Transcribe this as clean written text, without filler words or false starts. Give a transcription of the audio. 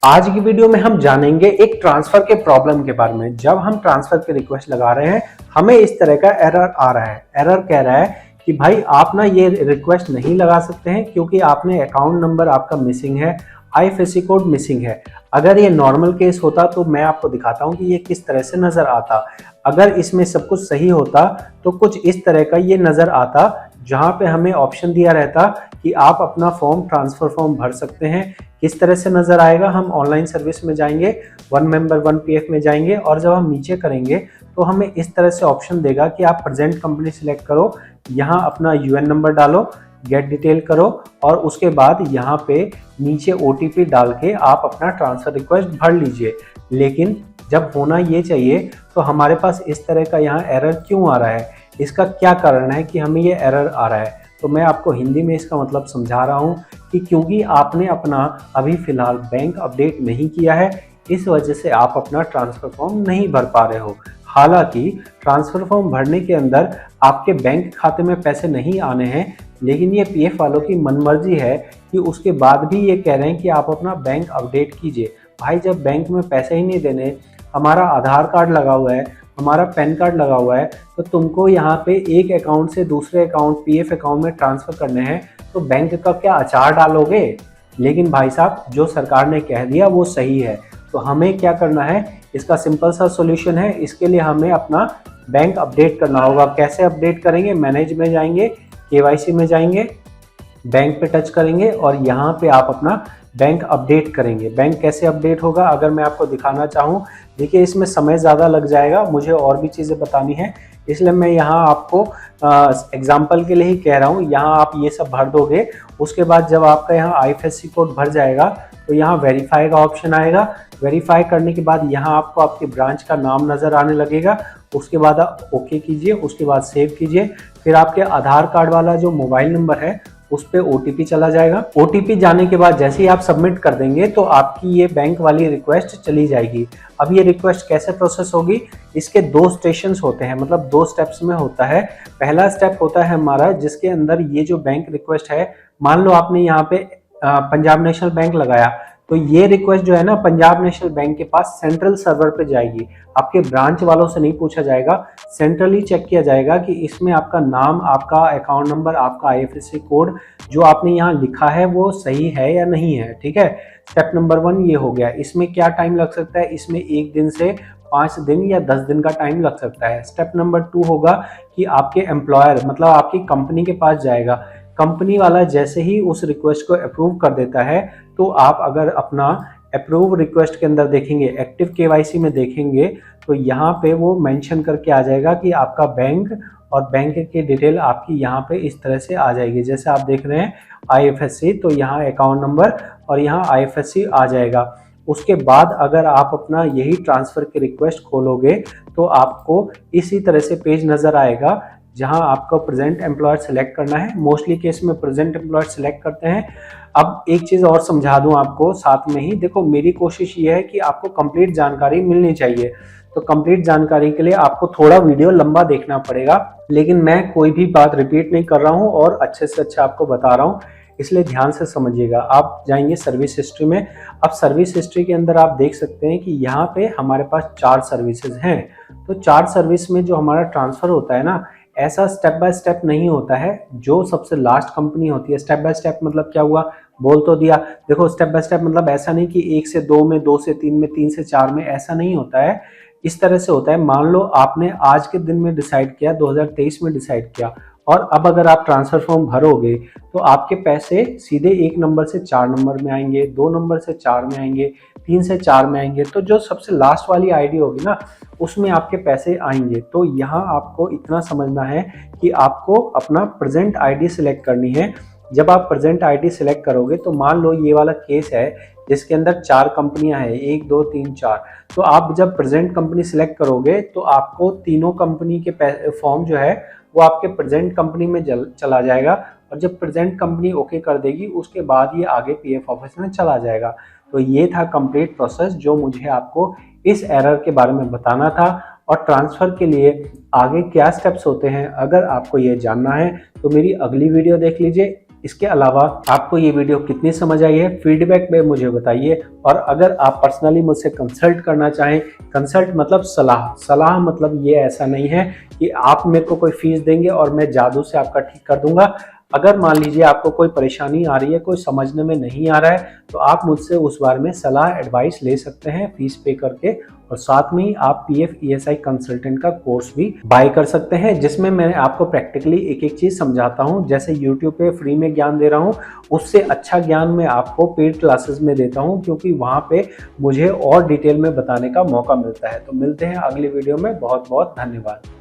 आज की वीडियो में हम जानेंगे एक ट्रांसफर के प्रॉब्लम के बारे में। जब हम ट्रांसफर की रिक्वेस्ट लगा रहे हैं हमें इस तरह का एरर आ रहा है। एरर कह रहा है कि भाई आप ना ये रिक्वेस्ट नहीं लगा सकते हैं क्योंकि आपने अकाउंट नंबर आपका मिसिंग है, आईएफएससी कोड मिसिंग है। अगर ये नॉर्मल केस होता तो मैं आपको दिखाता हूँ कि ये किस तरह से नजर आता। अगर इसमें सब कुछ सही होता तो कुछ इस तरह का ये नजर आता, जहां पे हमें ऑप्शन दिया रहता कि आप अपना फॉर्म ट्रांसफर फॉर्म भर सकते हैं। किस तरह से नजर आएगा, हम ऑनलाइन सर्विस में जाएंगे, वन मेंबर वन पीएफ में जाएंगे और जब हम नीचे करेंगे तो हमें इस तरह से ऑप्शन देगा कि आप प्रेजेंट कंपनी सिलेक्ट करो, यहाँ अपना यूएन नंबर डालो, गेट डिटेल करो और उसके बाद यहाँ पे नीचे ओटीपी डाल के आप अपना ट्रांसफर रिक्वेस्ट भर लीजिए। लेकिन जब होना ये चाहिए तो हमारे पास इस तरह का यहाँ एरर क्यों आ रहा है, इसका क्या कारण है कि हमें ये एरर आ रहा है। तो मैं आपको हिंदी में इसका मतलब समझा रहा हूँ कि क्योंकि आपने अपना अभी फिलहाल बैंक अपडेट नहीं किया है, इस वजह से आप अपना ट्रांसफर फॉर्म नहीं भर पा रहे हो। हालांकि ट्रांसफर फॉर्म भरने के अंदर आपके बैंक खाते में पैसे नहीं आने हैं, लेकिन ये पीएफ वालों की मनमर्जी है कि उसके बाद भी ये कह रहे हैं कि आप अपना बैंक अपडेट कीजिए। भाई जब बैंक में पैसे ही नहीं देने, हमारा आधार कार्ड लगा हुआ है, हमारा पैन कार्ड लगा हुआ है, तो तुमको यहाँ पे एक अकाउंट से दूसरे अकाउंट पीएफ अकाउंट में ट्रांसफर करने हैं तो बैंक का क्या अचार डालोगे। लेकिन भाई साहब जो सरकार ने कह दिया वो सही है, तो हमें क्या करना है, इसका सिंपल सा सॉल्यूशन है। इसके लिए हमें अपना बैंक अपडेट करना होगा। कैसे अपडेट करेंगे, मैनेज में जाएंगे, केवाईसी में जाएंगे, बैंक पे टच करेंगे और यहाँ पे आप अपना बैंक अपडेट करेंगे। बैंक कैसे अपडेट होगा अगर मैं आपको दिखाना चाहूँ, देखिए इसमें समय ज़्यादा लग जाएगा, मुझे और भी चीज़ें बतानी है, इसलिए मैं यहाँ आपको एग्जाम्पल के लिए ही कह रहा हूँ। यहाँ आप ये सब भर दोगे, उसके बाद जब आपका यहाँ आईएफएससी कोड भर जाएगा तो यहाँ वेरीफाई का ऑप्शन आएगा। वेरीफाई करने के बाद यहाँ आपको आपके ब्रांच का नाम नज़र आने लगेगा। उसके बाद आप ओके कीजिए, उसके बाद सेव कीजिए। फिर आपके आधार कार्ड वाला जो मोबाइल नंबर है उस पर ओटीपी चला जाएगा। ओटीपी जाने के बाद जैसे ही आप सबमिट कर देंगे तो आपकी ये बैंक वाली रिक्वेस्ट चली जाएगी। अब ये रिक्वेस्ट कैसे प्रोसेस होगी, इसके दो स्टेशंस होते हैं, मतलब दो स्टेप्स में होता है। पहला स्टेप होता है हमारा जिसके अंदर ये जो बैंक रिक्वेस्ट है, मान लो आपने यहाँ पे पंजाब नेशनल बैंक लगाया, तो ये रिक्वेस्ट जो है ना पंजाब नेशनल बैंक के पास सेंट्रल सर्वर पे जाएगी। आपके ब्रांच वालों से नहीं पूछा जाएगा, सेंट्रली चेक किया जाएगा कि इसमें आपका नाम, आपका अकाउंट नंबर, आपका आईएफएससी कोड जो आपने यहाँ लिखा है वो सही है या नहीं है। ठीक है, स्टेप नंबर 1 ये हो गया। इसमें क्या टाइम लग सकता है, इसमें 1 दिन से 5 दिन या 10 दिन का टाइम लग सकता है। स्टेप नंबर 2 होगा कि आपके एम्प्लॉयर मतलब आपकी कंपनी के पास जाएगा। कंपनी वाला जैसे ही उस रिक्वेस्ट को अप्रूव कर देता है तो आप अगर अपना अप्रूव रिक्वेस्ट के अंदर देखेंगे, एक्टिव केवाईसी में देखेंगे, तो यहाँ पे वो मेंशन करके आ जाएगा कि आपका बैंक और बैंक की डिटेल आपकी यहाँ पे इस तरह से आ जाएगी। जैसे आप देख रहे हैं आईएफएससी, तो यहाँ अकाउंट नंबर और यहाँ आईएफएससी आ जाएगा। उसके बाद अगर आप अपना यही ट्रांसफर की रिक्वेस्ट खोलोगे तो आपको इसी तरह से पेज नजर आएगा जहां आपको प्रेजेंट एम्प्लॉयर सेलेक्ट करना है। मोस्टली केस में प्रेजेंट एम्प्लॉयर सेलेक्ट करते हैं। अब एक चीज और समझा दूं आपको साथ में ही, देखो मेरी कोशिश ये है कि आपको कंप्लीट जानकारी मिलनी चाहिए, तो कंप्लीट जानकारी के लिए आपको थोड़ा वीडियो लंबा देखना पड़ेगा, लेकिन मैं कोई भी बात रिपीट नहीं कर रहा हूं और अच्छे से अच्छा आपको बता रहा हूं, इसलिए ध्यान से समझिएगा। आप जाएंगे सर्विस हिस्ट्री में। अब सर्विस हिस्ट्री के अंदर आप देख सकते हैं कि यहाँ पे हमारे पास 4 सर्विसेज हैं। तो 4 सर्विस में जो हमारा ट्रांसफर होता है ना, ऐसा स्टेप बाय स्टेप नहीं होता है। जो सबसे लास्ट कंपनी होती है, स्टेप बाय स्टेप मतलब क्या हुआ, बोल तो दिया। देखो स्टेप बाय स्टेप मतलब ऐसा नहीं कि 1 से 2 में, 2 से 3 में, 3 से 4 में, ऐसा नहीं होता है। इस तरह से होता है, मान लो आपने आज के दिन में डिसाइड किया, 2023 में डिसाइड किया, और अब अगर आप ट्रांसफर फॉर्म भरोगे तो आपके पैसे सीधे 1 नंबर से 4 नंबर में आएंगे, 2 नंबर से 4 में आएंगे, 3 से 4 में आएंगे। तो जो सबसे लास्ट वाली आईडी होगी ना उसमें आपके पैसे आएंगे। तो यहाँ आपको इतना समझना है कि आपको अपना प्रेजेंट आईडी सिलेक्ट करनी है। जब आप प्रेजेंट आईडी सिलेक्ट करोगे तो मान लो ये वाला केस है जिसके अंदर 4 कंपनियां हैं, 1 2 3 4, तो आप जब प्रेजेंट कंपनी सिलेक्ट करोगे तो आपको तीनों कंपनी के फॉर्म जो है वो आपके प्रेजेंट कंपनी में चला जाएगा, और जब प्रेजेंट कंपनी ओके कर देगी उसके बाद ये आगे पीएफ ऑफिस में चला जाएगा। तो ये था कंप्लीट प्रोसेस जो मुझे आपको इस एरर के बारे में बताना था। और ट्रांसफर के लिए आगे क्या स्टेप्स होते हैं, अगर आपको ये जानना है तो मेरी अगली वीडियो देख लीजिए। इसके अलावा आपको ये वीडियो कितनी समझ आई है फीडबैक में मुझे बताइए। और अगर आप पर्सनली मुझसे कंसल्ट करना चाहें, कंसल्ट मतलब सलाह मतलब ये ऐसा नहीं है कि आप मेरे को कोई फीस देंगे और मैं जादू से आपका ठीक कर दूंगा। अगर मान लीजिए आपको कोई परेशानी आ रही है, कोई समझने में नहीं आ रहा है, तो आप मुझसे उस बारे में सलाह एडवाइस ले सकते हैं फीस पे करके। और साथ में ही आप पीएफ ईएसआई कंसल्टेंट का कोर्स भी बाय कर सकते हैं, जिसमें मैं आपको प्रैक्टिकली एक एक चीज समझाता हूं। जैसे यूट्यूब पे फ्री में ज्ञान दे रहा हूं, उससे अच्छा ज्ञान मैं आपको पेड क्लासेस में देता हूं, क्योंकि वहां पे मुझे और डिटेल में बताने का मौका मिलता है। तो मिलते हैं अगली वीडियो में। बहुत बहुत धन्यवाद।